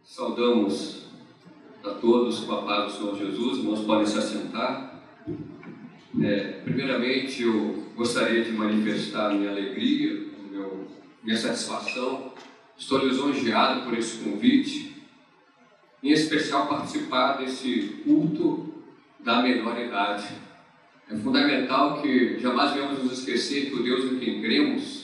Saudamos a todos com a paz do Senhor Jesus. Irmãos, podem se assentar. Primeiramente, eu gostaria de manifestar minha alegria, minha satisfação. Estou lisonjeado por esse convite, em especial participar desse culto da melhor idade. É fundamental que jamais venhamos nos esquecer que o Deus em quem cremos...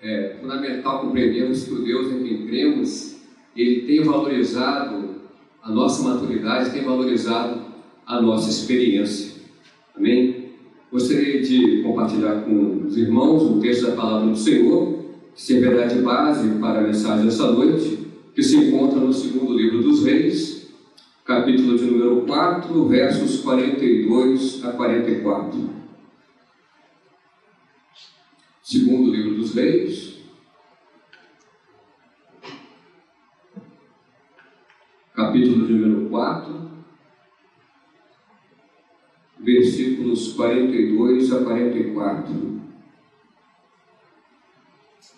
É fundamental compreendermos que o Deus em quem cremos, Ele tem valorizado a nossa maturidade, tem valorizado a nossa experiência. Amém? Gostaria de compartilhar com os irmãos um texto da Palavra do Senhor, que servirá de base para a mensagem dessa noite, que se encontra no segundo livro dos Reis, capítulo de número 4, versos 42 a 44. Segundo livro dos Reis, capítulo de número 4, versículos 42 a 44.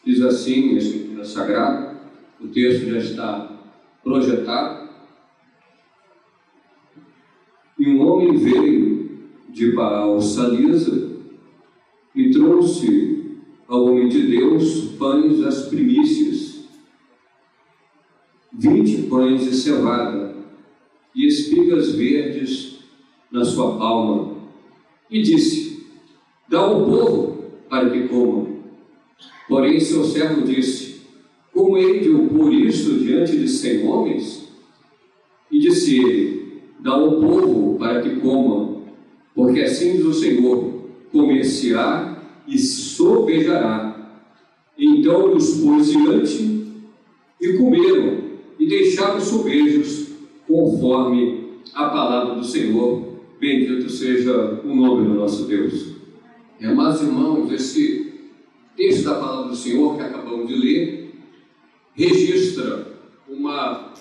Diz assim a Escritura Sagrada, o texto já está projetado. E um homem veio de Baal-Salisa e trouxe ao homem de Deus pães das primícias, 20 pães de cevada e espigas verdes na sua palma, e disse: dá ao povo para que coma. Porém seu servo disse: como hei de opor isto diante de 100 homens? E disse ele: dá ao povo para que coma, porque assim diz o Senhor: comer-se-á e sobejará. Então os pôs diante e comeram, e deixaram sobejos, conforme a palavra do Senhor. Bendito seja o nome do nosso Deus. Amados irmãos, esse texto da palavra do Senhor que acabamos de ler registra uma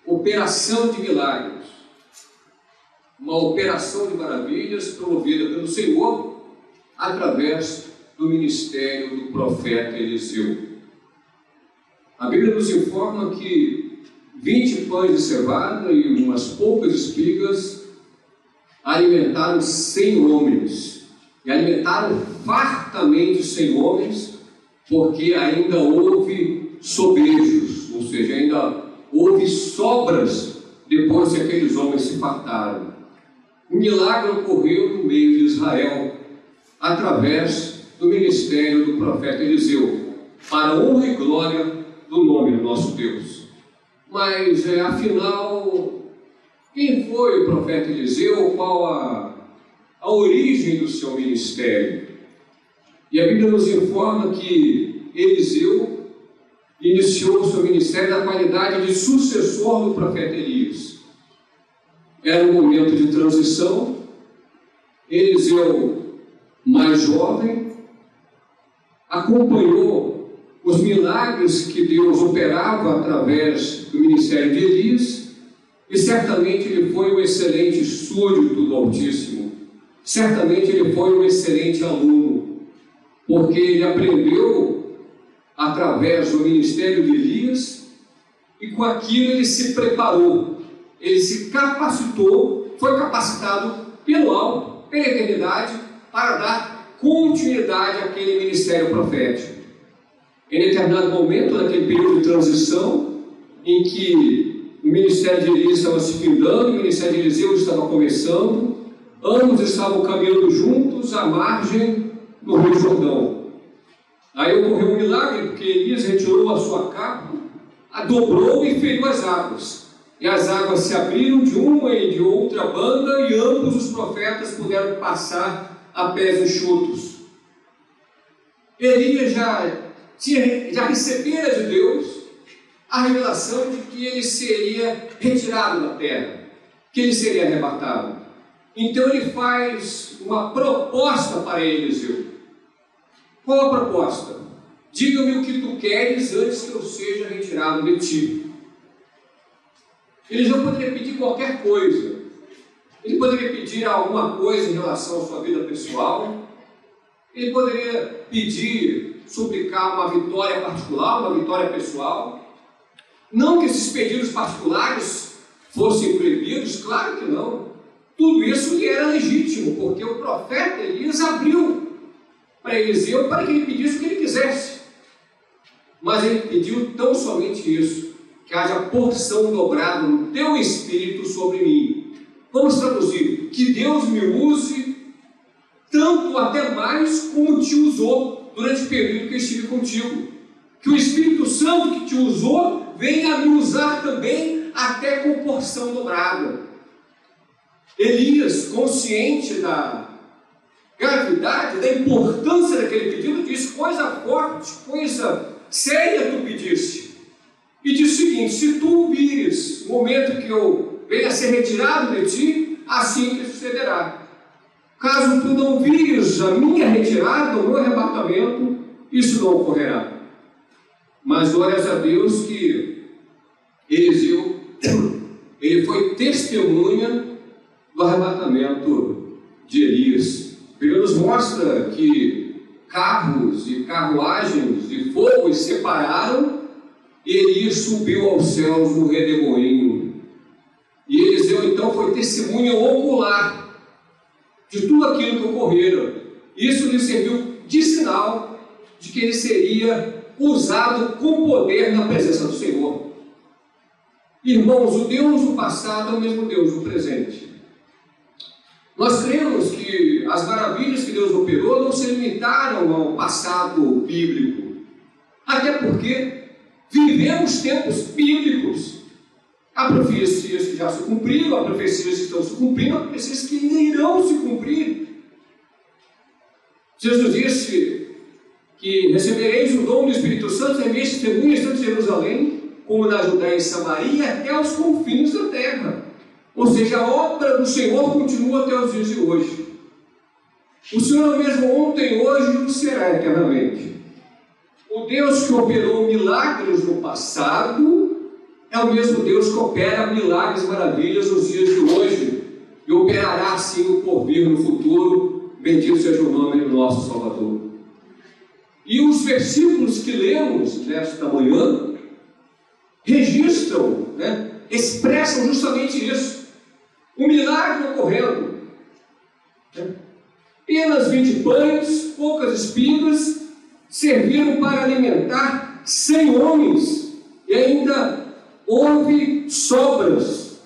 operação de milagres, uma operação de maravilhas promovida pelo Senhor através do ministério do profeta Eliseu. A Bíblia nos informa que 20 pães de cevada e umas poucas espigas alimentaram 100 homens, e alimentaram fartamente 100 homens, porque ainda houve sobejos, ou seja, ainda houve sobras depois que aqueles homens se fartaram. Um milagre ocorreu no meio de Israel, através do ministério do profeta Eliseu, para a honra e glória do nome do nosso Deus. Mas, afinal, quem foi o profeta Eliseu? Qual a origem do seu ministério? E a Bíblia nos informa que Eliseu iniciou o seu ministério na qualidade de sucessor do profeta Elias. Era um momento de transição. Eliseu, mais jovem, acompanhou os milagres que Deus operava através do ministério de Elias, e certamente ele foi um excelente súdito do Altíssimo, certamente ele foi um excelente aluno, porque ele aprendeu através do ministério de Elias, e com aquilo ele se preparou, ele se capacitou, foi capacitado pelo alto, pela eternidade, para dar continuidade àquele ministério profético. Em determinado momento, naquele período de transição, em que o ministério de Elias estava se findando, o ministério de Eliseu estava começando, ambos estavam caminhando juntos à margem do Rio Jordão. Aí ocorreu um milagre, porque Elias retirou a sua capa, a dobrou e feriu as águas. E as águas se abriram de uma e de outra banda, e ambos os profetas puderam passar a pés enxutos. Elias já recebera de Deus a revelação de que ele seria retirado da terra, que ele seria arrebatado. Então ele faz uma proposta para Eliseu. Qual a proposta? Diga-me o que tu queres antes que eu seja retirado de ti. Eliseu poderia pedir qualquer coisa. Ele poderia pedir alguma coisa em relação à sua vida pessoal. Ele poderia pedir suplicar uma vitória particular, uma vitória pessoal. Não que esses pedidos particulares fossem proibidos, claro que não. Tudo isso lhe era legítimo, porque o profeta Elias abriu para Eliseu para que ele pedisse o que ele quisesse. Mas ele pediu tão somente isso, que haja porção dobrada no teu espírito sobre mim. Vamos traduzir: que Deus me use tanto até mais como te usou durante o período que eu estive contigo. Que o Espírito Santo que te usou venha me usar também até com porção dobrada. Elias, consciente da gravidade, da importância daquele pedido, disse: coisa forte, coisa séria tu pediste. E disse o seguinte: se tu vires o momento que eu venha a ser retirado de ti, assim que sucederá. Caso tu não vires a minha retirada, o meu arrebatamento, isso não ocorrerá. Mas glórias a Deus que Eliseu, ele foi testemunha do arrebatamento de Elias. Ele nos mostra que carros e carruagens de fogo se separaram e Elias subiu aos céus no redemoinho. E Eliseu então foi testemunha ocular de tudo aquilo que ocorrera. Isso lhe serviu de sinal de que ele seria usado com poder na presença do Senhor. Irmãos, o Deus do passado é o mesmo Deus do presente. Nós cremos que as maravilhas que Deus operou não se limitaram ao passado bíblico, até porque vivemos tempos bíblicos. Há profecias que já se cumpriram, há profecias que estão se cumprindo, há profecias que ainda irão se cumprir. Jesus disse que recebereis o dom do Espírito Santo, sereis testemunhas tanto em Jerusalém, como na Judéia e Samaria, até os confins da terra. Ou seja, a obra do Senhor continua até os dias de hoje. O Senhor é o mesmo ontem, hoje e o será eternamente. O Deus que operou milagres no passado é o mesmo Deus que opera milagres e maravilhas nos dias de hoje e operará assim o porvir no futuro. Bendito seja o nome do nosso Salvador. E os versículos que lemos nesta manhã registram, expressam justamente isso. Um milagre ocorrendo. Apenas 20 pães, poucas espigas, serviram para alimentar 100 homens. E ainda houve sobras.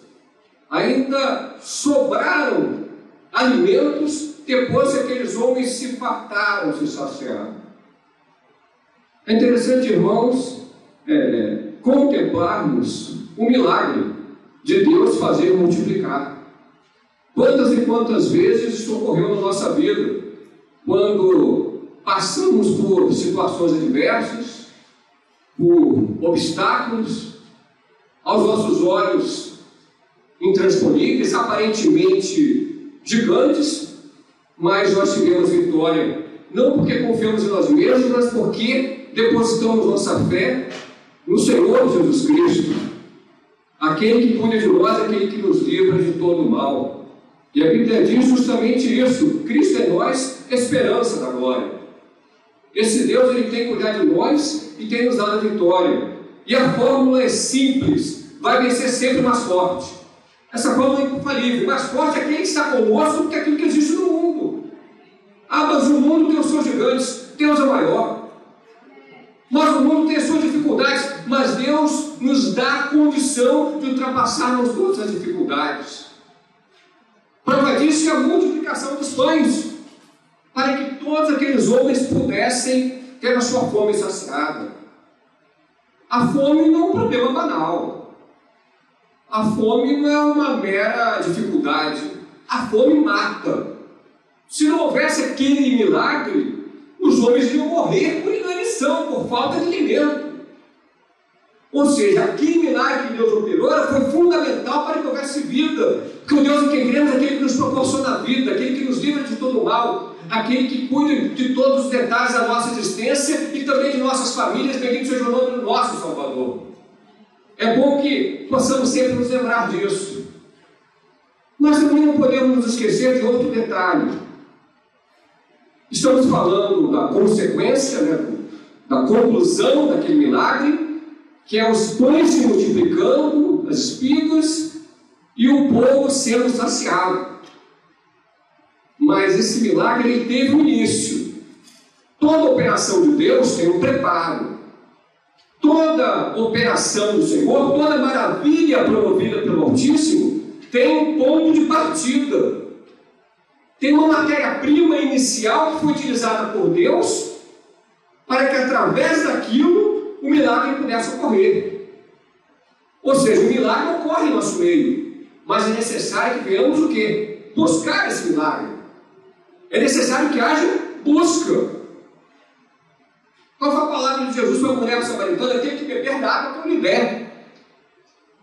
Ainda sobraram alimentos depois que aqueles homens se fartaram, se saciaram. É interessante, irmãos, contemplarmos o milagre de Deus fazer multiplicar. Quantas e quantas vezes isso ocorreu na nossa vida, quando passamos por situações adversas, por obstáculos, aos nossos olhos intransponíveis, aparentemente gigantes, mas nós tivemos vitória, não porque confiamos em nós mesmos, mas porque depositamos nossa fé no Senhor Jesus Cristo, aquele que cuida de nós, aquele que nos livra de todo o mal. E a Bíblia diz justamente isso: Cristo é em nós, esperança da glória. Esse Deus, ele tem cuidado de nós e tem nos dado a vitória. E a fórmula é simples: vai vencer sempre o mais forte. Essa fórmula é infalível. O mais forte é aquele que está conosco do que aquilo que existe no mundo. Mas o mundo tem os seus gigantes, Deus é maior. Mas o mundo tem as suas dificuldades, mas Deus nos dá a condição de ultrapassarmos todas as dificuldades. Prova disso é a multiplicação dos pães, para que todos aqueles homens pudessem ter a sua fome saciada. A fome não é um problema banal. A fome não é uma mera dificuldade. A fome mata. Se não houvesse aquele milagre, os homens iam morrer por inanição, por falta de alimento. Ou seja, aquele milagre que Deus operou foi fundamental para que houvesse vida. Porque o Deus em quem cremos é aquele que nos proporciona a vida, aquele que nos livra de todo o mal, aquele que cuida de todos os detalhes da nossa existência e também de nossas famílias. Bendito seja o nome do nosso Salvador. É bom que possamos sempre nos lembrar disso. Nós também não podemos nos esquecer de outro detalhe. Estamos falando da consequência, da conclusão daquele milagre, que é os pães se multiplicando, as espigas, e o povo sendo saciado. Mas esse milagre ele teve um início. Toda operação de Deus tem um preparo. Toda operação do Senhor, toda maravilha promovida pelo Altíssimo, tem um ponto de partida. Tem uma matéria-prima inicial que foi utilizada por Deus para que através daquilo o milagre pudesse ocorrer. Ou seja, o milagre ocorre em nosso meio, mas é necessário que venhamos o quê? Buscar esse milagre. É necessário que haja busca. Qual foi a palavra de Jesus para a mulher samaritana? Tem que beber da água que eu lhe der.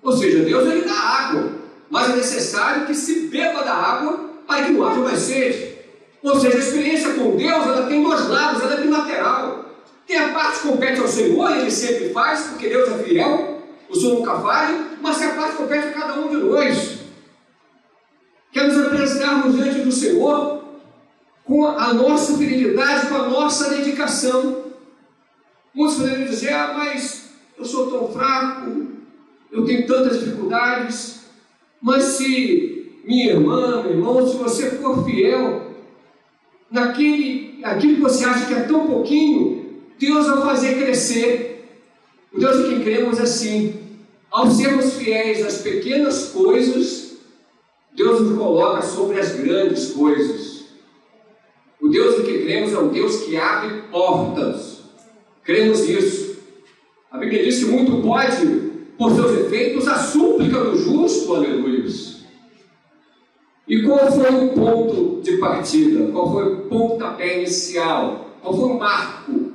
Ou seja, Deus ele dá água, mas é necessário que se beba da água para que não haja mais sede. Ou seja, a experiência com Deus ela tem dois lados, ela é bilateral. Tem a parte que compete ao Senhor, e Ele sempre faz, porque Deus é fiel, o Senhor nunca falha, mas tem a parte que compete a cada um de nós. Quer nos apresentarmos diante do Senhor com a nossa fidelidade, com a nossa dedicação. Muitos poderiam dizer, mas eu sou tão fraco, eu tenho tantas dificuldades. Mas se minha irmã, meu irmão, se você for fiel naquilo que você acha que é tão pouquinho, Deus vai fazer crescer. O Deus em quem cremos é assim. Ao sermos fiéis nas pequenas coisas, Deus nos coloca sobre as grandes coisas. O Deus em quem cremos é um Deus que abre portas. Cremos nisso. A Bíblia diz que muito pode, por seus efeitos, a súplica do justo, aleluia. E qual foi o ponto de partida? Qual foi o pontapé inicial? Qual foi o marco?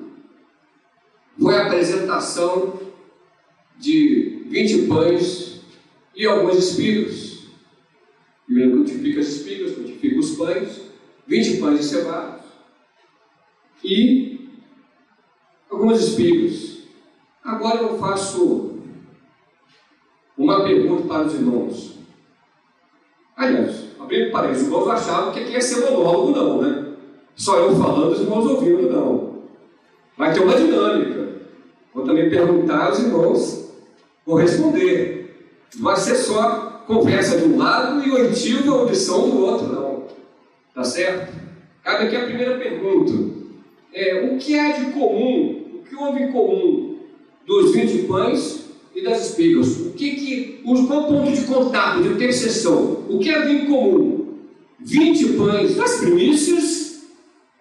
Foi a apresentação de 20 pães e algumas espigas. Primeiro multiplica as espigas, multiplica os pães, 20 pães de cevada e algumas espigas. Agora eu faço uma pergunta para os irmãos. Aliás, abrindo parênteses, os irmãos achavam que aqui ia ser monólogo, não, né? Só eu falando, os irmãos ouvindo, não. Vai ter uma dinâmica. Vou também perguntar aos irmãos, vou responder. Não vai ser só conversa de um lado e oitiva audição do outro, não. Tá certo? Cabe aqui a primeira pergunta. O que há de comum, o que houve em comum dos 20 pães e das espigas? Qual o ponto de contato, de interseção? O que havia em comum? 20 pães das primícias,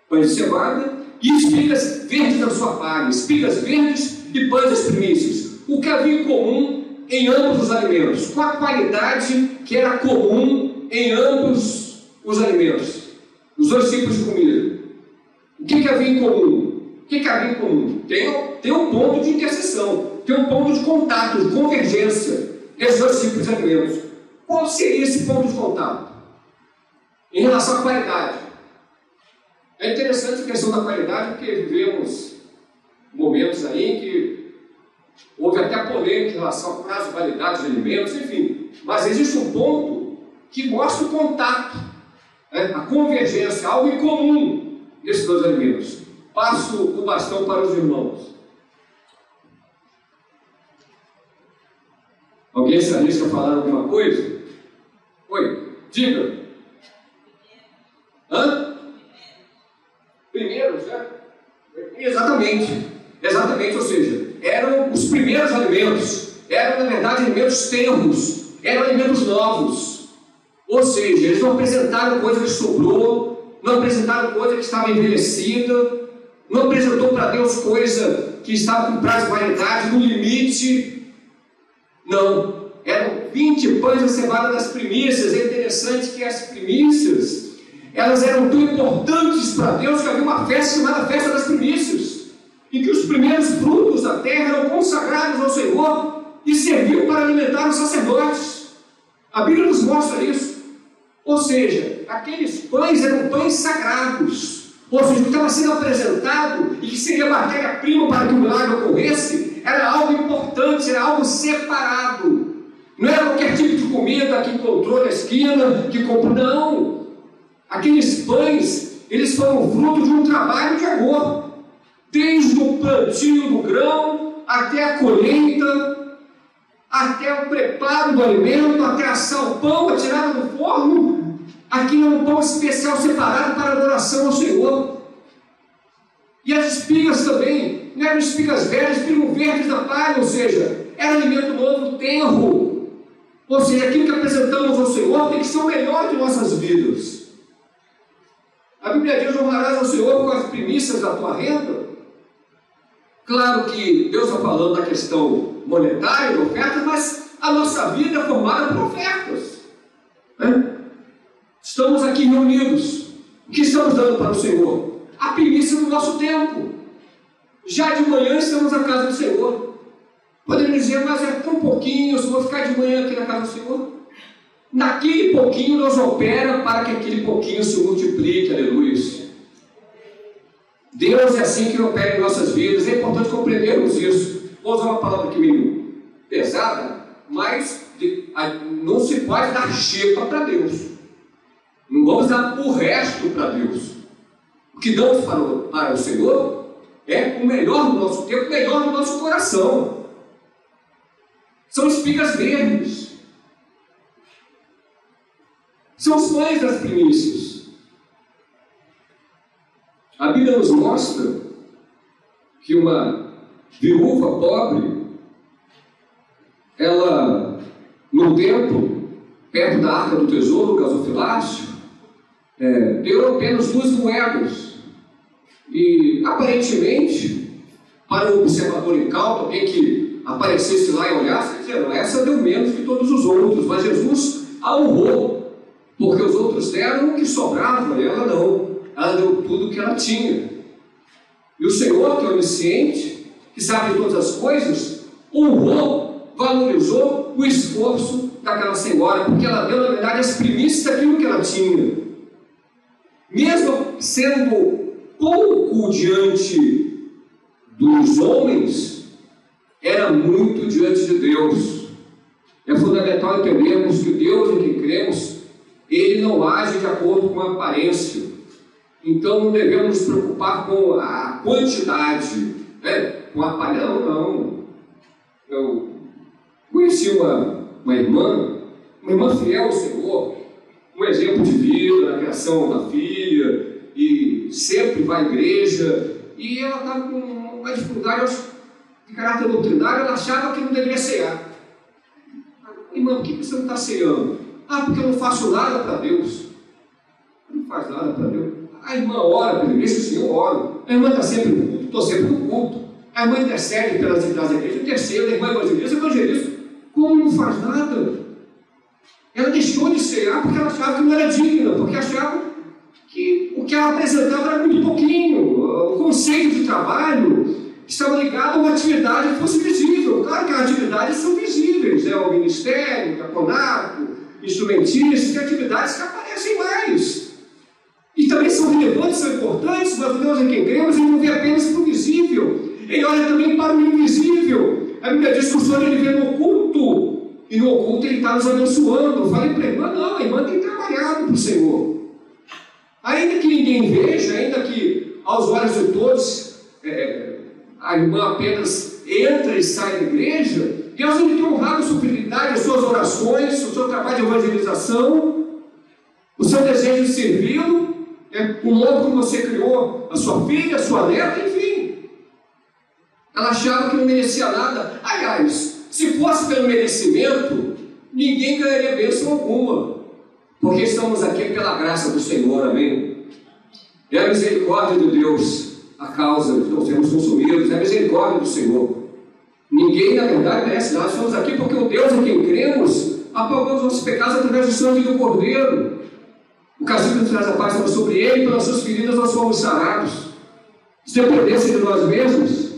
pães de cevada, e espigas verdes na sua palha, espigas verdes e pães das primícias. O que havia em comum em ambos os alimentos? Qual a qualidade que era comum em ambos os alimentos? Os dois tipos de comida. O que havia em comum? O que havia em comum? Tem um ponto de interseção, tem um ponto de contato, de convergência desses dois tipos de alimentos. Qual seria esse ponto de contato? Em relação à qualidade. É interessante a questão da qualidade, porque vivemos momentos aí em que houve até polêmica em relação ao prazo de validade de alimentos, enfim. Mas existe um ponto que mostra o contato, a convergência, algo em comum desses dois alimentos. Passo o bastão para os irmãos. Alguém se arrisca a falar alguma coisa? Oi, diga. Hã? Primeiros, né? Exatamente, ou seja, eram os primeiros alimentos, eram na verdade alimentos tenros, eram alimentos novos, ou seja, eles não apresentaram coisa que sobrou, não apresentaram coisa que estava envelhecida, não apresentou para Deus coisa que estava com prazo de validade, no limite, não, eram 20 pães de cevada das primícias. É interessante que as primícias, elas eram tão importantes para Deus que havia uma festa chamada Festa das Primícias, em que os primeiros frutos da terra eram consagrados ao Senhor e serviam para alimentar os sacerdotes. A Bíblia nos mostra isso. Ou seja, aqueles pães eram pães sagrados. Ou seja, o que estava sendo apresentado e que seria matéria-prima para que o milagre ocorresse, era algo importante, era algo separado. Não era qualquer tipo de comida que encontrou na esquina, que comprou, não. Aqueles pães, eles foram fruto de um trabalho de amor. desde o plantio do grão, até a colheita, até o preparo do alimento, até assar o pão, a tirada do forno. Aqui é um pão especial separado para adoração ao Senhor. E as espigas também, não eram espigas velhas, espigas verdes da palha, ou seja, era alimento novo, tenro. Ou seja, aquilo que apresentamos ao Senhor tem que ser o melhor de nossas vidas. A Bíblia diz: honrarás ao Senhor com as primícias da tua renda. Claro que Deus está falando da questão monetária, de ofertas, mas a nossa vida é formada por ofertas, né? Estamos aqui reunidos. O que estamos dando para o Senhor? A primícia do nosso tempo. Já de manhã estamos na casa do Senhor. Poderíamos dizer: mas é tão pouquinho, eu só vou ficar de manhã aqui na casa do Senhor. Naquele pouquinho nos opera para que aquele pouquinho se multiplique, aleluia. Deus é assim que opera em nossas vidas. É importante compreendermos isso. Vou usar uma palavra aqui meio pesada, mas não se pode dar xepa para Deus. Não vamos dar o resto para Deus. O que damos para o Senhor é o melhor do nosso tempo, o melhor do nosso coração. São espigas verdes. São os pães das primícias. A Bíblia nos mostra que uma viúva pobre, ela, no templo, perto da arca do tesouro, gasofilácio, deu apenas 2 moedas. E, aparentemente, para o observador incauto, alguém que aparecesse lá e olhasse, dizendo: essa deu menos que todos os outros, mas Jesus a honrou, porque os outros deram o que sobrava, e ela não. Ela deu tudo o que ela tinha. E o Senhor, que é onisciente, que sabe de todas as coisas, honrou, valorizou o esforço daquela senhora, porque ela deu, na verdade, as primícias daquilo que ela tinha. Mesmo sendo pouco diante dos homens, era muito diante de Deus. É fundamental entendermos que o Deus em quem cremos, Ele não age de acordo com a aparência. Então não devemos nos preocupar com a quantidade, né? Com a palha. Não. Eu conheci uma irmã fiel ao Senhor, um exemplo de vida na criação da filha, e sempre vai à igreja, e ela estava com uma dificuldade de caráter doutrinário. Ela achava que não deveria cear. Irmã, por que você não está ceando? Porque eu não faço nada para Deus. Não faz nada para Deus. A irmã ora pela igreja, sim, eu oro. A irmã está sempre no culto, estou sempre no culto. A irmã intercede pelas atividades da igreja, intercede, a irmã evangelista. Como não faz nada? Ela deixou de cear porque ela achava que não era digna, porque achava que o que ela apresentava era muito pouquinho. O conceito de trabalho estava ligado a uma atividade que fosse visível. Claro que as atividades são visíveis, o ministério, o diaconato, instrumentistas, tem atividades que aparecem mais. E também são relevantes, são importantes, mas o Deus em quem cremos, Ele não vê apenas para o visível, Ele olha também para o invisível. A Bíblia diz que o Senhor Ele vê no oculto, e no oculto Ele está nos abençoando. Eu falei para a irmã: não, a irmã tem trabalhado para o Senhor. Ainda que ninguém veja, ainda que aos olhos de todos, a irmã apenas entra e sai da igreja, Deus Ele tem honrado a sua fidelidade, as suas orações, o seu trabalho de evangelização, o seu desejo de servi-lo, o modo como você criou a sua filha, a sua neta, enfim. Ela achava que não merecia nada. Aliás, se fosse pelo merecimento, ninguém ganharia bênção alguma, porque estamos aqui pela graça do Senhor, amém? É a misericórdia de Deus a causa de não sermos consumidos, é a misericórdia do Senhor. Ninguém, na verdade, merece nada. Estamos aqui porque o Deus em quem cremos apagou os nossos pecados através do sangue do Cordeiro. O castigo que traz a paz estava sobre Ele, e pelas suas feridas nós fomos sarados. Se dependesse de nós mesmos,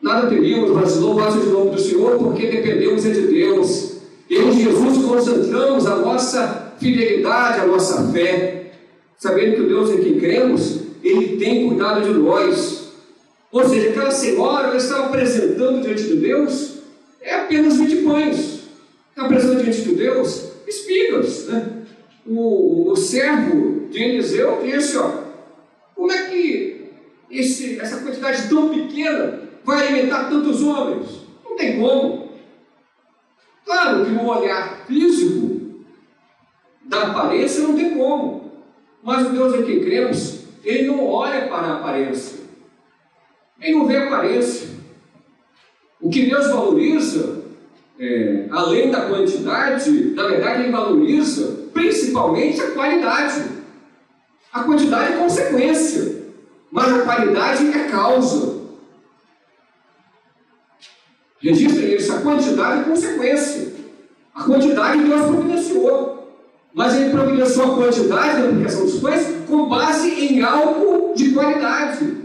nada teríamos, mas louvado seja o nome do Senhor, porque dependemos de Deus. E em Jesus concentramos a nossa fidelidade, a nossa fé, sabendo que o Deus em quem cremos, Ele tem cuidado de nós. Ou seja, aquela senhora, ela estava apresentando diante de Deus apenas 20 pães. Está apresentando diante de Deus espigas, né? O servo de Eliseu disse: como é que essa quantidade tão pequena vai alimentar tantos homens? Não tem como. Claro que no olhar físico da aparência não tem como. Mas o Deus em que cremos, Ele não olha para a aparência. Ele não vê a aparência. O que Deus valoriza, além da quantidade, na verdade Ele valoriza principalmente a qualidade. A quantidade é consequência, mas a qualidade é causa. Registrem isso, a quantidade é consequência. A quantidade Deus providenciou. Mas Ele providenciou a quantidade da aplicação dos pães com base em algo de qualidade.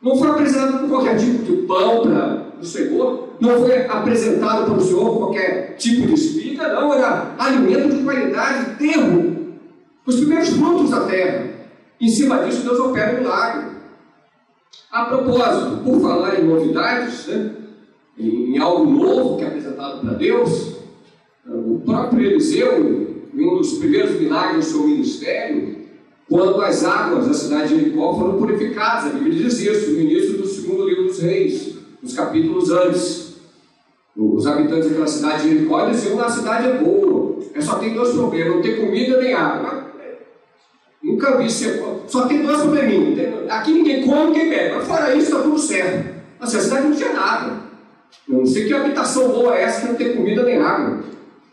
Não foi apresentado por qualquer tipo de pão para o Senhor, não foi apresentado para o Senhor qualquer tipo de espiga, não, era alimento de qualidade, terro, os primeiros frutos da terra. Em cima disso, Deus opera um milagre. A propósito, por falar em novidades, em algo novo que é apresentado para Deus, o próprio Eliseu, em um dos primeiros milagres do seu ministério, quando as águas da cidade de Jericó foram purificadas, a Bíblia diz isso, no início do segundo livro dos Reis, nos capítulos antes. Os habitantes daquela cidade de Jericó diziam: a cidade é boa, só tem dois problemas, não tem comida nem água. Nunca vi, só tem dois probleminhas, aqui ninguém come, ninguém bebe, mas fora isso está tudo certo. Assim, a cidade não tinha nada. Eu não sei que habitação boa é essa que não tem comida nem água.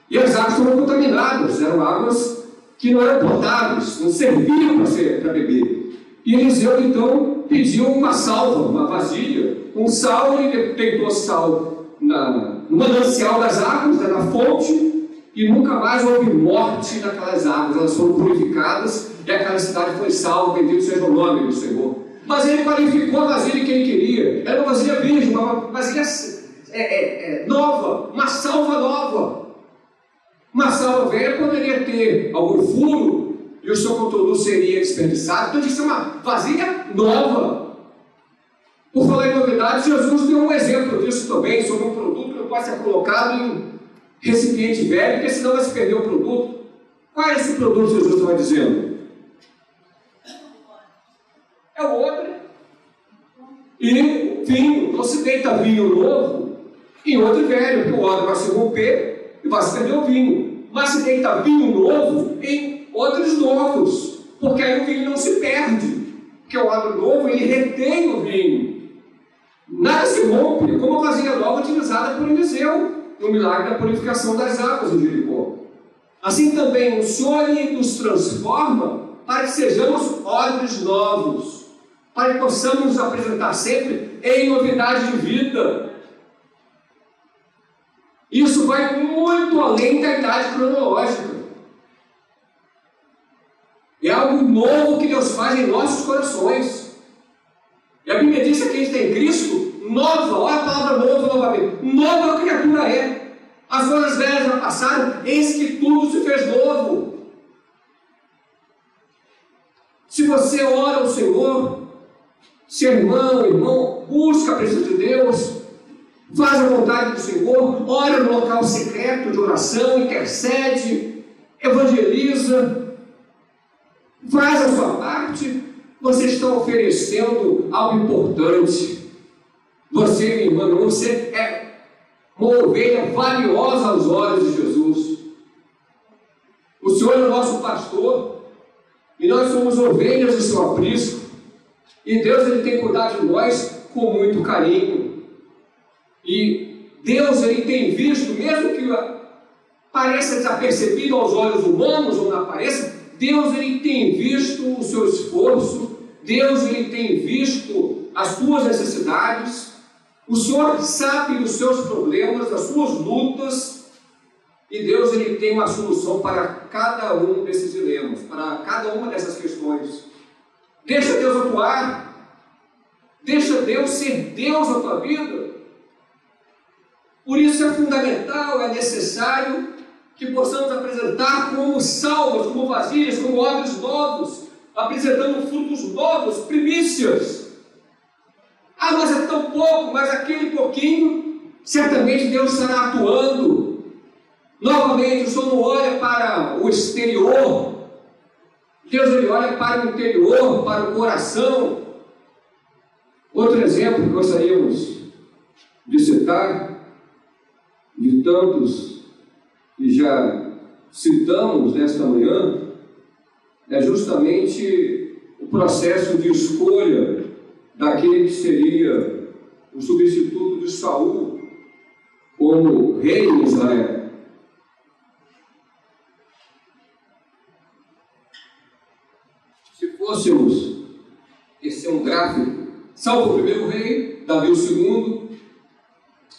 E as águas foram contaminadas, eram águas que não eram potáveis, não serviam para beber. E Eliseu então pediu uma salva, uma vasilha, com sal, e deitou sal no manancial das águas, na fonte, e nunca mais houve morte naquelas águas, elas foram purificadas e aquela cidade foi salva, bendito seja o nome do Senhor. Mas ele qualificou a vasilha que ele queria, era uma vasilha virgem, uma vasilha nova, uma salva nova. Uma salva velha poderia ter algum furo e o seu conteúdo seria desperdiçado, então tinha que ser uma vasilha nova. Por falar em novidades, Jesus deu um exemplo disso também, sobre um produto que não pode ser colocado em recipiente velho, porque senão vai se perder o produto. Qual é esse produto que Jesus estava dizendo? É o odre e vinho. Não se deita vinho novo em odre velho, porque o odre vai se romper e vai se perder o vinho. Mas se deita vinho novo em odres novos, porque aí o vinho não se perde, porque o odre novo ele retém o vinho. Nada se rompe, como a vasilha nova utilizada por Eliseu no milagre da purificação das águas de Jericó. Assim também o Senhor nos transforma para que sejamos odres novos, para que possamos nos apresentar sempre em novidade de vida. Isso vai muito além da idade cronológica. É algo novo que Deus faz em nossos corações. E a Bíblia diz que quem está em Cristo, nova, olha a palavra nova novamente, nova criatura é. As coisas velhas já passaram, eis que tudo se fez novo. Se você ora ao Senhor, se irmão, busca a presença de Deus, faz a vontade do Senhor, ora no local secreto de oração, intercede, evangeliza, faz a sua parte, você está oferecendo algo importante. Você, minha irmã, você é uma ovelha valiosa aos olhos de Jesus. O Senhor é o nosso pastor e nós somos ovelhas do seu aprisco, e Deus ele tem cuidado de nós com muito carinho. E Deus ele tem visto, mesmo que pareça desapercebido aos olhos humanos ou não pareça, Deus ele tem visto o seu esforço, Deus ele tem visto as suas necessidades, o Senhor sabe dos seus problemas, das suas lutas, e Deus ele tem uma solução para cada um desses dilemas, para cada uma dessas questões. Deixa Deus atuar, deixa Deus ser Deus na tua vida. Por isso é fundamental, é necessário que possamos apresentar como salvas, como vasilhas, como odres novos, apresentando frutos novos, primícias. Ah, mas é tão pouco, mas aquele pouquinho, certamente Deus estará atuando. Novamente, o Senhor não olha para o exterior, Deus ele olha para o interior, para o coração. Outro exemplo que gostaríamos de citar, de tantos que já citamos nesta manhã, é justamente o processo de escolha daquele que seria o substituto de Saul como rei em Israel. Se fôssemos, esse é um gráfico, Saul foi o primeiro rei, Davi o segundo,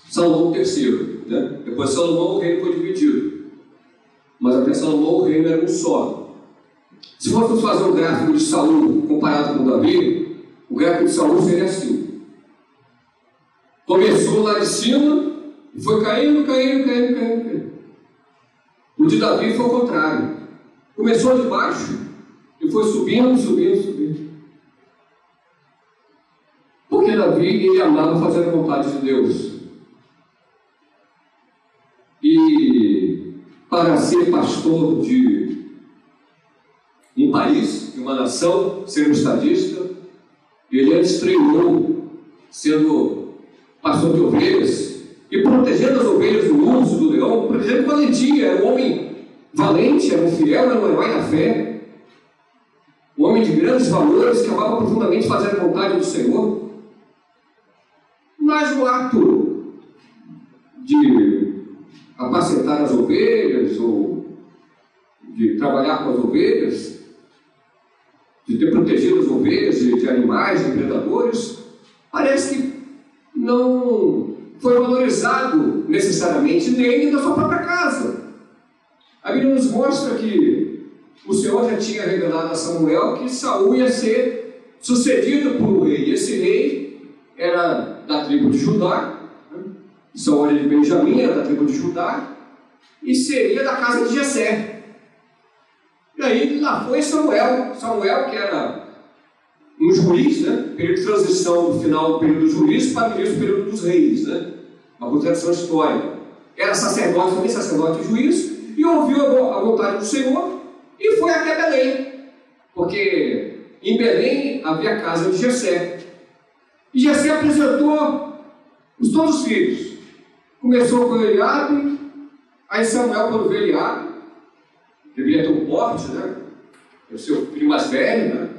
Salomão o terceiro, né? Depois de Salomão o reino foi dividido, mas até Salomão o reino era um só. Se fôssemos fazer um gráfico de Saul comparado com Davi, o gráfico de Saul seria assim: começou lá de cima e foi caindo. O de Davi foi o contrário, começou de baixo e foi subindo. Porque Davi, ele amava fazer a vontade de Deus. E para ser pastor de um país, de uma nação, ser um estadista, ele antes treinou sendo pastor de ovelhas e protegendo as ovelhas do urso, do leão, protegendo valentia. Era um homem valente, era um fiel, era um herói da fé, um homem de grandes valores que amava profundamente fazer a vontade do Senhor. Mas o ato de apacentar as ovelhas ou de trabalhar com as ovelhas, de ter protegido as ovelhas de animais, de predadores, parece que não foi valorizado necessariamente nem da sua própria casa. A Bíblia nos mostra que o Senhor já tinha revelado a Samuel que Saul ia ser sucedido por um rei. Esse rei era da tribo de Judá, Saul era de Benjamim, era da tribo de Judá, e seria da casa de Jessé. E aí lá foi Samuel, que era um juiz, né? Período de transição do final do período dos juízes para o início do período dos reis, né? Uma contradição histórica. Era sacerdote, também sacerdote e juiz, e ouviu a vontade do Senhor e foi até Belém, porque em Belém havia a casa de Jessé. E Jessé apresentou todos os filhos. Começou com Eliabe, aí Samuel, quando vê Eliabe, deveria ter um porte, né? É o seu filho mais velho, né?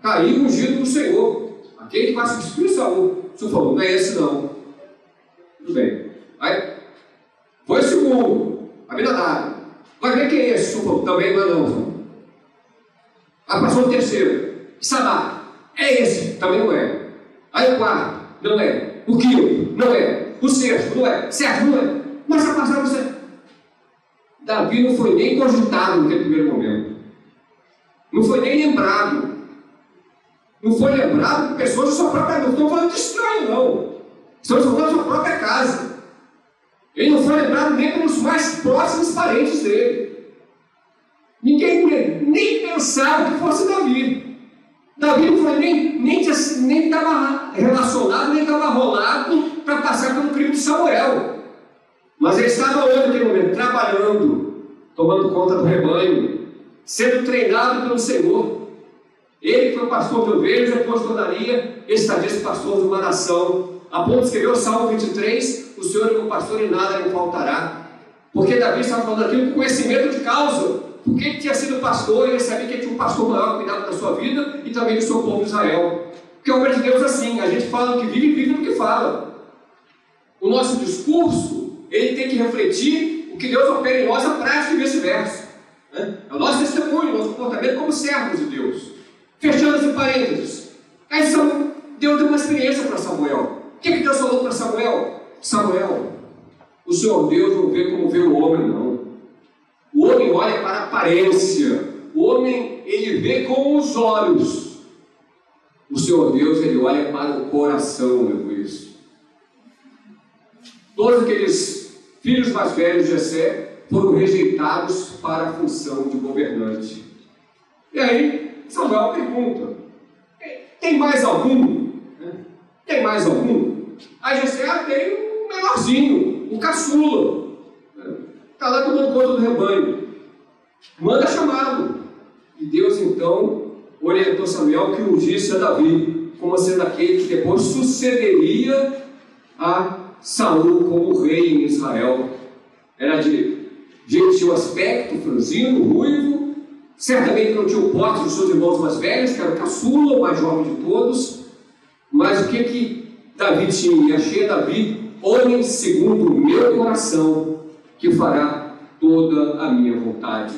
Caiu o ungido do Senhor, aquele que vai substituir Saul. O Senhor falou: não é esse não. Tudo bem. Aí foi o segundo, Abinadab. Vai ver quem é esse. O Senhor falou: também não é não. Aí passou o terceiro, Samar. É esse, também não é. Aí o quarto, não é. O quinto, não é. O sexto, não é. Certo, não é. Mas a passar você. Davi não foi nem cogitado naquele primeiro momento. Não foi nem lembrado. Não foi lembrado por pessoas da sua própria casa. Não estou falando de estranho, não. Estamos falando da sua própria casa. Ele não foi lembrado nem pelos mais próximos parentes dele. Ninguém nem pensava que fosse Davi. Davi não foi nem estava relacionado, nem estava rolado para passar pelo crime de Samuel. Mas ele estava onde naquele momento? Trabalhando, tomando conta do rebanho, sendo treinado pelo Senhor. Ele foi pastor de ovelhas, depois tornaria estadista pastor de uma nação. A ponto de escrever o Salmo 23, o Senhor é meu pastor e nada me faltará. Porque Davi estava falando aquilo com conhecimento de causa. Porque ele tinha sido pastor, ele sabia que ele tinha um pastor maior cuidado da sua vida e também do seu povo de Israel. Porque a obra de Deus é assim, a gente fala do que vive e vive do que fala. O nosso discurso, ele tem que refletir o que Deus opera em nós, a prática e vice-versa. Né? É o nosso testemunho, o nosso comportamento como servos de Deus. Fechando esse parênteses. Aí Deus deu uma experiência para Samuel. O que Deus falou para Samuel? Samuel, o Senhor Deus não vê como vê o homem, não. O homem olha para a aparência. O homem, ele vê com os olhos. O Senhor Deus, ele olha para o coração, meu isso. Todos aqueles filhos mais velhos de Jessé foram rejeitados para a função de governante. E aí, Samuel pergunta: tem mais algum? Tem mais algum? Aí Jessé tem um menorzinho, um caçula. Está lá tomando conta do rebanho. Manda chamá-lo. E Deus então orientou Samuel que ungisse a Davi como sendo aquele que depois sucederia a Saul como rei em Israel. Era de gente, tinha um aspecto franzino, ruivo, certamente não tinha o porte dos seus irmãos mais velhos, que era o caçula, o mais jovem de todos. Mas o que Davi tinha? Achei Davi, homem segundo o meu coração, que fará toda a minha vontade.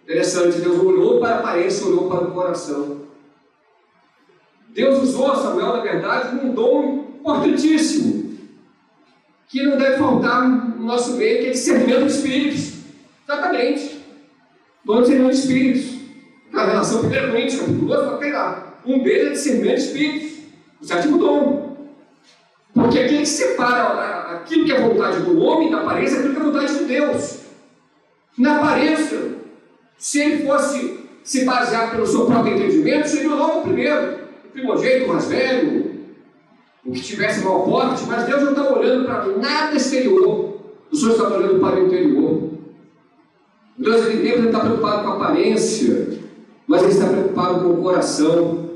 Interessante, Deus olhou para a aparência, olhou para o coração. Deus usou Samuel, na verdade, com um dom importantíssimo, que não deve faltar no nosso meio, que é discernimento de espíritos. Exatamente. Dom de discernimento de espíritos. Na relação 1 Coríntios, capítulo 12, vai pegar. Um deles é discernimento de espíritos. O sétimo dom. Porque aquele que separa aquilo que é vontade do homem da aparência, aquilo que é vontade de Deus. Na aparência, se ele fosse se basear pelo seu próprio entendimento, seria logo o primeiro, o primogênito, o mais velho, o que tivesse mau porte, mas Deus não está olhando para nada exterior, o Senhor está olhando para o interior. Deus, ele não está preocupado com a aparência, mas ele está preocupado com o coração,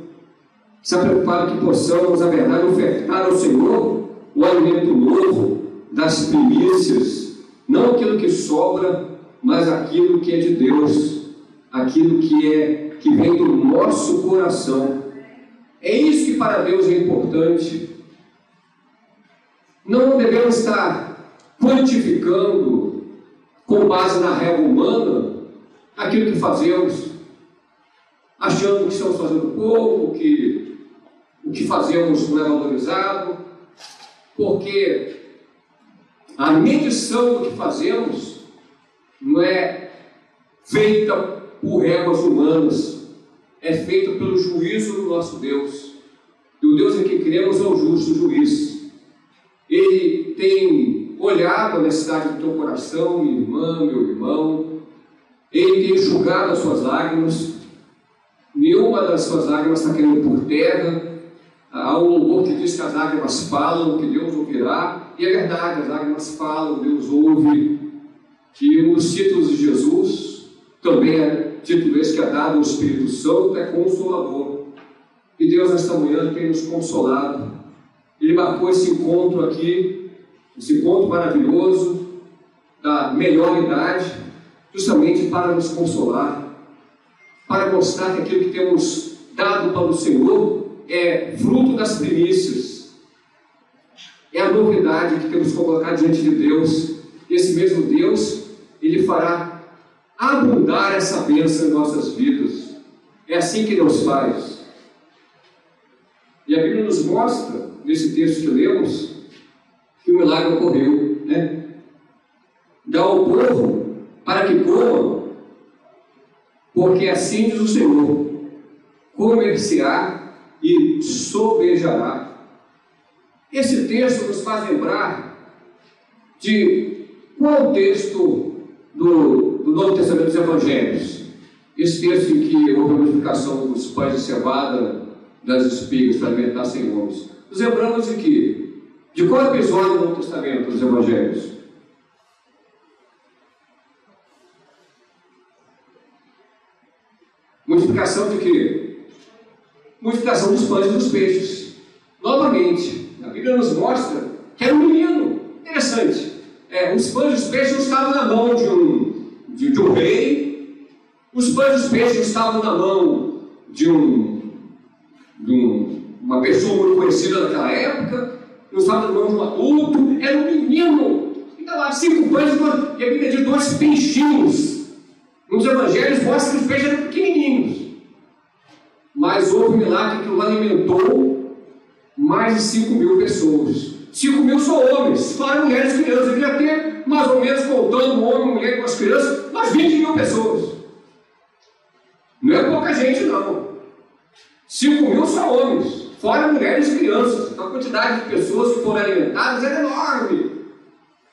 está preocupado que possamos, na verdade, ofertar ao Senhor o alimento novo das primícias, não aquilo que sobra, mas aquilo que é de Deus, aquilo que vem do nosso coração. É isso que para Deus é importante. Não devemos estar quantificando com base na régua humana aquilo que fazemos, achando que estamos fazendo pouco, que o que fazemos não é valorizado, porque a medição do que fazemos não é feita por réguas humanas, é feita pelo juízo do nosso Deus. E o Deus em que cremos é o justo juiz. Ele tem olhado a necessidade do teu coração, minha irmã, meu irmão. Ele tem enxugado as suas lágrimas. Nenhuma das suas lágrimas está caindo por terra. Há um louvor que diz que as lágrimas falam, que Deus ouvirá. E é verdade, as lágrimas falam, Deus ouve. Que um dos títulos de Jesus, também é título esse que é dado ao Espírito Santo, é Consolador. E Deus nesta manhã tem nos consolado. Ele marcou esse encontro aqui, esse encontro maravilhoso, da melhor idade, justamente para nos consolar, para mostrar que aquilo que temos dado para o Senhor é fruto das primícias, é a novidade que temos que colocar diante de Deus. Esse mesmo Deus, Ele fará abundar essa bênção em nossas vidas. É assim que Deus faz. E a Bíblia nos mostra, nesse texto que lemos, que o milagre ocorreu, né? Dá ao povo para que comam, porque assim diz o Senhor: comer-se-á e sobejará. Esse texto nos faz lembrar de qual texto do Novo Testamento dos Evangelhos? Esse texto em que houve a multiplicação dos pães de cevada, das espigas para alimentar 100 homens. Nos lembramos de quê? De qual episódio do Novo Testamento dos Evangelhos? Multiplicação de quê? Multiplicação dos pães e dos peixes. Novamente, a Bíblia nos mostra que era um menino. Interessante. Os pães e os peixes não estavam na mão de um rei. Os pães e os peixes estavam na mão de uma pessoa muito conhecida naquela época, não estava na mão de um adulto, era um menino. Então lá, 5 pães e a Bíblia diz 2 peixinhos. Nos evangelhos mostra que os peixes eram pequenininhos. Mas houve um milagre que o alimentou mais de 5.000 pessoas. 5.000 só homens, fora mulheres e crianças. Devia ter, mais ou menos, contando homem, mulher com as crianças, umas 20.000 pessoas. Não é pouca gente, não. 5.000 só homens, fora mulheres e crianças. Então a quantidade de pessoas que foram alimentadas era enorme.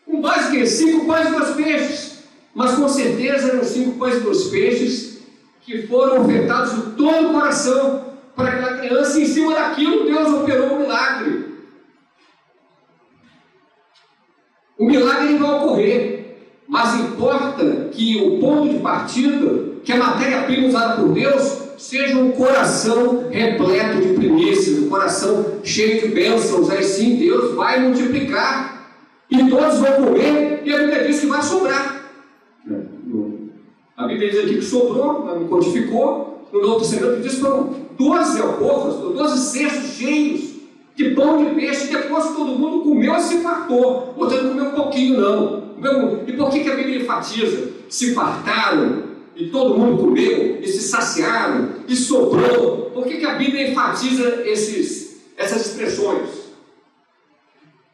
Com base em 5 pães e 2 peixes. Mas com certeza eram 5 pães e 2 peixes que foram ofertados de todo o coração para aquela criança. E em cima daquilo Deus operou um milagre. O milagre vai ocorrer, mas importa que o ponto de partida, que a matéria-prima usada por Deus, seja um coração repleto de primícias, um coração cheio de bênçãos, aí sim Deus vai multiplicar, e todos vão comer, e a Bíblia diz que vai sobrar. A Bíblia diz aqui que sobrou, não codificou. No Novo Testamento diz que foram 12 alcovas, 12 cestos cheios de pão de peixe, depois todo mundo comeu e se fartou. Outro não comeu um pouquinho, não. E por que a Bíblia enfatiza? Se fartaram, e todo mundo comeu, e se saciaram, e sobrou. Por que a Bíblia enfatiza essas expressões?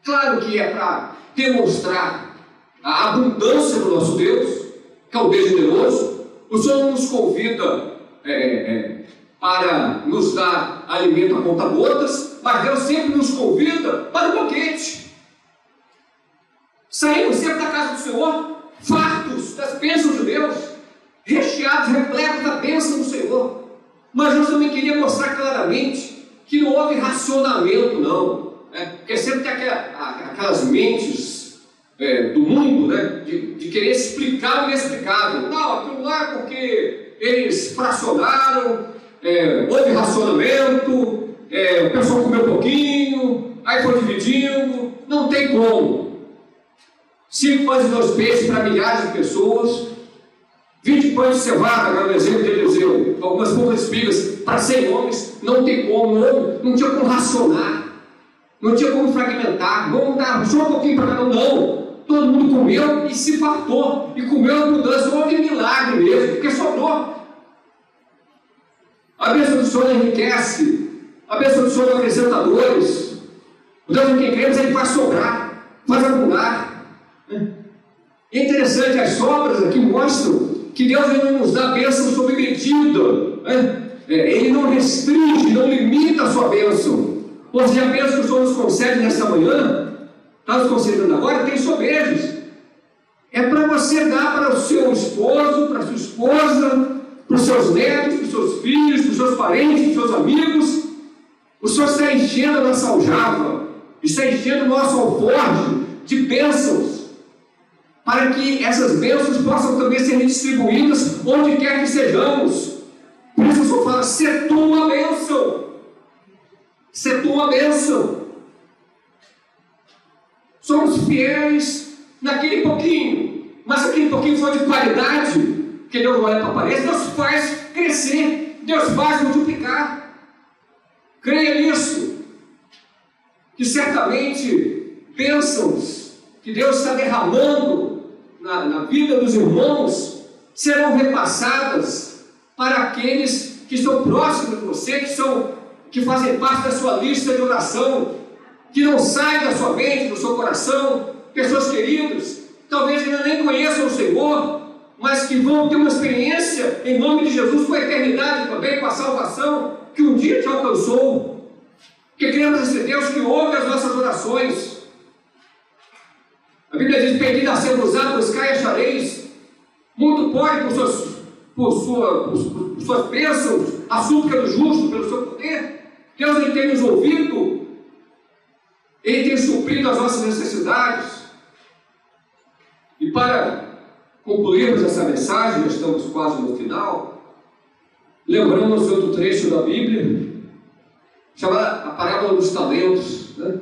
Claro que é para demonstrar a abundância do nosso Deus, que é o Deus generoso. O Senhor não nos convida para nos dar alimento a conta-gotas, mas Deus sempre nos convida para o banquete. Saímos sempre da casa do Senhor, fartos das bênçãos de Deus, recheados, repletos da bênção do Senhor. Mas Deus também queria mostrar claramente que não houve racionamento, não. Porque sempre tem aquelas mentes do mundo, né? de querer explicar o inexplicável. Não, aquilo lá é porque eles fracionaram, houve racionamento, o pessoal comeu um pouquinho, aí foi dividindo. Não tem como. 5 pães e 2 peixes para milhares de pessoas, 20 pães de cevada, agora no exemplo de Eliseu, algumas poucas espigas para 100 homens. Não tem como, não tinha como racionar, não tinha como fragmentar, vamos dar só um pouquinho para cada um, não. Todo mundo comeu e se fartou, e comeu em abundância. Houve milagre mesmo, porque sobrou. A bênção do Senhor enriquece, a bênção do Senhor acrescenta dores. O Deus em quem cremos, ele faz sobrar, faz abundar. É interessante, as sobras aqui mostram que Deus não nos dá bênção sob medida, Ele não restringe, não limita a sua bênção. Ou seja, a bênção que o Senhor nos concede nesta manhã, está nos concedendo agora, tem sobejos. É para você dar para o seu esposo, para a sua esposa, para os seus netos, para os seus filhos, para os seus parentes, para os seus amigos. O Senhor está enchendo a nossa aljava, está enchendo o nosso alforje de bênçãos, para que essas bênçãos possam também ser distribuídas onde quer que sejamos. Por isso o Senhor fala: se tu uma bênção, se tu uma bênção. Somos fiéis naquele pouquinho, mas se aquele pouquinho for de qualidade, que Deus olha para a parede, Deus faz crescer, Deus faz multiplicar. Creia nisso, que certamente bênçãos que Deus está derramando na vida dos irmãos serão repassadas para aqueles que estão próximos de você, que fazem parte da sua lista de oração, que não saem da sua mente, do seu coração, pessoas queridas, talvez ainda nem conheçam o Senhor, mas que vão ter uma experiência em nome de Jesus com a eternidade também, com a salvação que um dia te alcançou. Que cremos nesse Deus que ouve as nossas orações. A Bíblia diz: pedi a ser usado, buscai e achareis. Muito pode por suas bênçãos, a súplica do justo, pelo seu poder. Deus, ele tem nos ouvido, ele tem suprido as nossas necessidades. E para concluirmos essa mensagem, nós estamos quase no final, lembramos outro trecho da Bíblia, chamada a parábola dos talentos, né?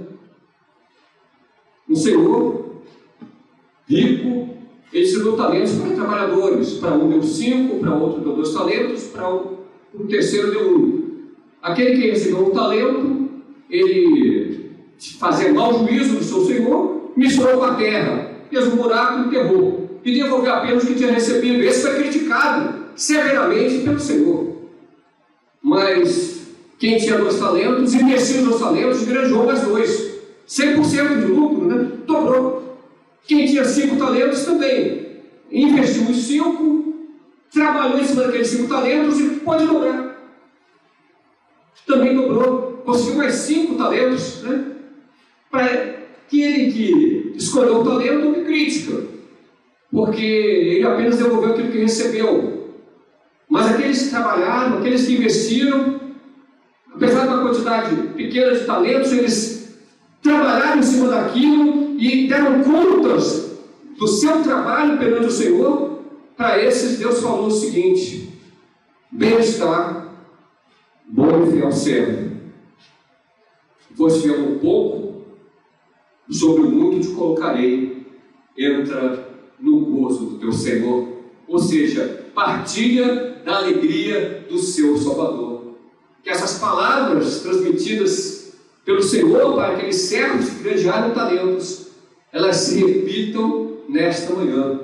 Um senhor rico, ele distribuiu talentos para trabalhadores. Para um deu 5, para outro deu 2 talentos, para o terceiro deu 1. Aquele que recebeu um talento, ele fazia mau juízo do seu senhor, misturou com a terra, fez um buraco e enterrou, e devolveu apenas o que tinha recebido. Esse foi criticado severamente pelo Senhor. Mas quem tinha 2 talentos, investiu nos 2 talentos, granjeou mais 2, 100% de lucro, né? Dobrou. Quem tinha 5 talentos também investiu os 5, trabalhou em cima daqueles 5 talentos e pode dobrar. Também dobrou, conseguiu mais 5 talentos, né? Para aquele que escolheu o talento, houve crítica, porque ele apenas devolveu aquilo que recebeu. Mas aqueles que trabalharam, aqueles que investiram, apesar de uma quantidade pequena de talentos, eles trabalharam em cima daquilo e deram contas do seu trabalho perante o Senhor. Para esses, Deus falou o seguinte: bem-estar, bom e fiel servo. Foste fiel um pouco, sobre o muito te colocarei. Entra no gozo do teu Senhor. Ou seja, partilha da alegria do seu Salvador. Que essas palavras transmitidas pelo Senhor para aqueles servos que granjearam talentos, elas se repitam nesta manhã.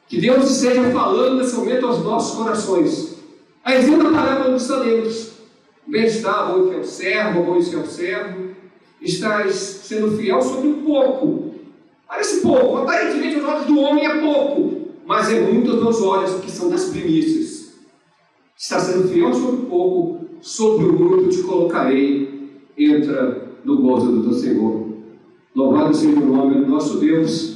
Que Deus esteja falando nesse momento aos nossos corações. A exemplo da parábola dos talentos. Bem está, bom e fiel servo, bom e fiel servo. Estás sendo fiel sobre um pouco. Parece pouco, aparentemente aos olhos do homem é pouco, mas é muito aos meus olhos, que são das primícias. Está sendo fiel sobre um pouco, sobre o muito te colocarei. Entra no gozo do teu Senhor. Louvado seja o nome do nosso Deus.